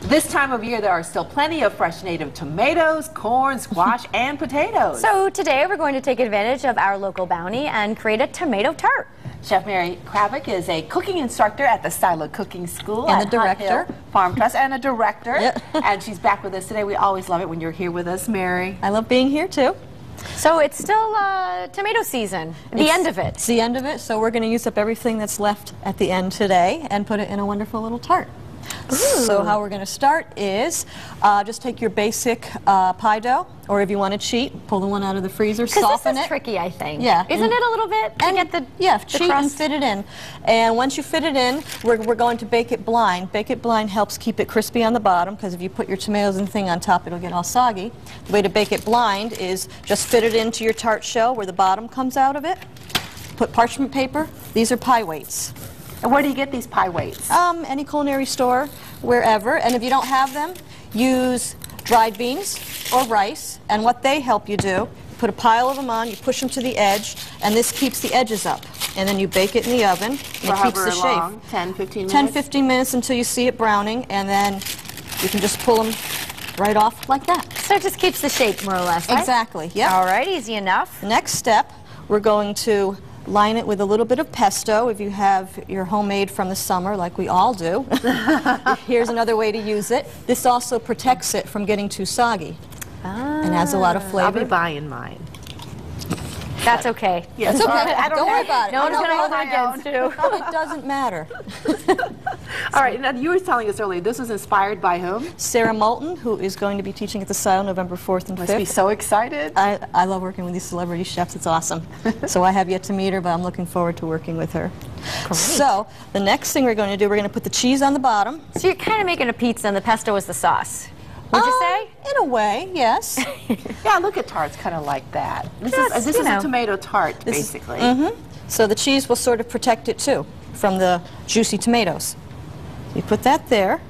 This time of year, there are still plenty of fresh native tomatoes, corn, squash, and potatoes. So today we're going to take advantage of our local bounty and create a tomato tart. Chef Mary Kravick is a cooking instructor at the Stylo Cooking School And at a director. Hunt Hill Farm Trust, and a director. Yep. And she's back with us today. We always love it when you're here with us, Mary. I love being here too. So it's still tomato season, the end of it. It's the end of it, so we're going to use up everything that's left at the end today and put it in a wonderful little tart. So how we're going to start is just take your basic pie dough, or if you want to cheat, pull the one out of the freezer, soften this is it. tricky, I think. Yeah. Isn't it a little bit to get the cheat and crust? fit it in. And once you fit it in, we're going to bake it blind. Bake it blind helps keep it crispy on the bottom, because if you put your tomatoes and thing on top, it'll get all soggy. The way to bake it blind is just fit it into your tart shell where the bottom comes out of it. Put parchment paper. These are pie weights. And where do you get these pie weights? Any culinary store, wherever. And if you don't have them, use dried beans or rice. And what they help you do, you put a pile of them on, you push them to the edge, and this keeps the edges up. And then you bake it in the oven, and it keeps the shape. 10, 15 minutes? 10, 15 minutes until you see it browning, and then you can just pull them right off like that. So it just keeps the shape, more or less, right? Exactly, yeah. All right, easy enough. The next step, we're going to line it with a little bit of pesto if you have your homemade from the summer, like we all do. Here's another way to use it. This also protects it from getting too soggy and adds a lot of flavor. I'll be buying mine. That's okay. Yes. It's okay. Don't worry about it. No one's I going to know hold it against you. it doesn't matter. All right, now you were telling us earlier, this was inspired by whom? Sarah Moulton, who is going to be teaching at the Stylo November 4th and 5th. Must be so excited. I love working with these celebrity chefs. It's awesome. So I have yet to meet her, but I'm looking forward to working with her. Great. So the next thing we're going to do, we're going to put the cheese on the bottom. So you're kind of making a pizza and the pesto is the sauce. Would you say? In a way, yes. Yeah, look at tarts kind of like that. This Yes, is you know. a tomato tart, basically. So the cheese will sort of protect it too from the juicy tomatoes. You put that there,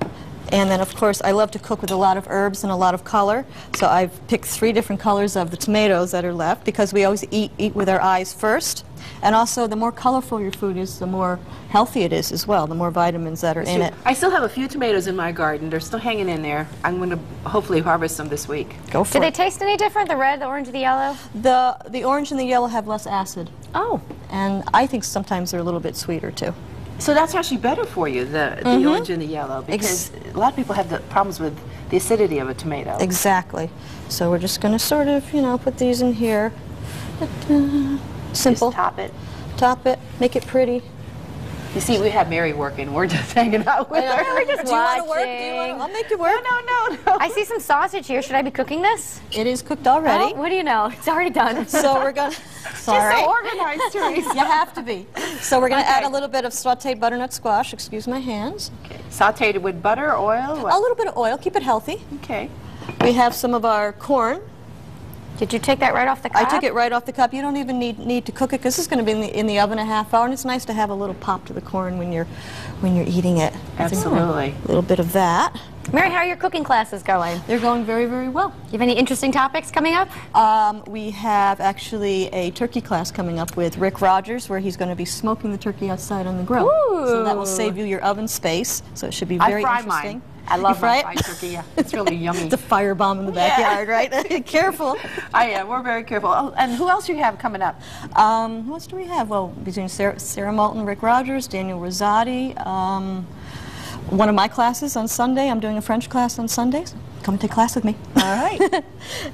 and then of course I love to cook with a lot of herbs and a lot of color. So I've picked 3 different colors of the tomatoes that are left, because we always eat with our eyes first. And also, the more colorful your food is, the more healthy it is as well, the more vitamins that are in it. I still have a few tomatoes in my garden. They're still hanging in there. I'm going to hopefully harvest them this week. Go for Do they it. taste any different, the red, the orange, the yellow? The orange and the yellow have less acid, Oh. and I think sometimes they're a little bit sweeter too. So that's actually better for you, the orange and the yellow, because a lot of people have the problems with the acidity of a tomato. Exactly. So we're just going to sort of, put these in here. Simple. Just top it. Top it, make it pretty. You see, we have Mary working. We're just hanging out with her. We're just Do you want to work? watching. I'll make you work. No. I see some sausage here. Should I be cooking this? It is cooked already. Oh, what do you know? It's already done. So we're going to... Sorry. So organized, Teresa. You have to be. So we're going to Okay. add a little bit of sauteed butternut squash. Excuse my hands. Okay. Sauteed with butter, oil? A little bit of oil. Keep it healthy. Okay. We have some of our corn. Did you take that right off the cup? I took it right off the cup. You don't even need to cook it, because this is going to be in the oven a half hour, and it's nice to have a little pop to the corn when you're eating it. Absolutely. A little bit of that. Mary, how are your cooking classes going? They're going very, very well. You have any interesting topics coming up? We have actually a turkey class coming up with Rick Rogers, where he's going to be smoking the turkey outside on the grill. So that will save you your oven space. So it should be very I fry interesting. mine. I love fry my it? fried turkey. Yeah, it's really yummy. It's a firebomb in the backyard, right? Careful. We're very careful. Oh, and who else do you have coming up? Who else do we have? Well, between Sarah Moulton, Rick Rogers, Daniel Rosati. One of my classes on Sunday. I'm doing a French class on Sundays. Come take class with me. All right.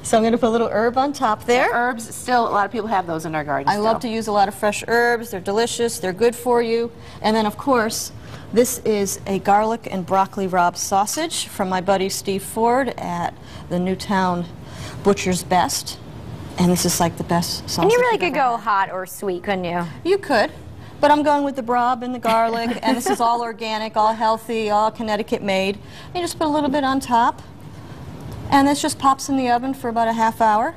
So I'm going to put a little herb on top there. Herbs, still, a lot of people have those in our garden. I love to use a lot of fresh herbs. They're delicious. They're good for you. And then, of course, this is a garlic and broccoli Rob sausage from my buddy Steve Ford at the Newtown Butcher's Best. And this is like the best sausage. And you really you've could ever go had. hot or sweet, couldn't you? You could. But I'm going with the brob and the garlic, and this is all organic, all healthy, all Connecticut made. You just put a little bit on top, and this just pops in the oven for about a half hour,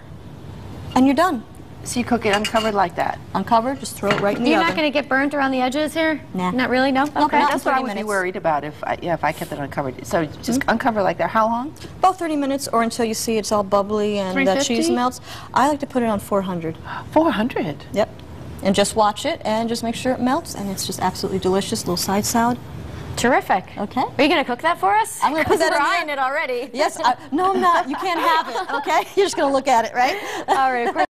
and you're done. So you cook it uncovered like that? Uncover, just throw it right in the You're oven. not going to get burnt around the edges here? Nah. Not really, no? Nope, Okay. not That's what I 30 would be minutes. worried about if I kept it uncovered. So just uncover like that. How long? About 30 minutes, or until you see it's all bubbly and the 350? cheese melts. I like to put it on 400. 400. Yep. And just watch it, and just make sure it melts, and it's just absolutely delicious. Little side salad. Terrific. Okay. Are you going to cook that for us? I'm going to put that in We're there. eyeing it already. Yes, no, I'm not. You can't have it, okay? You're just going to look at it, right? All right. Of course.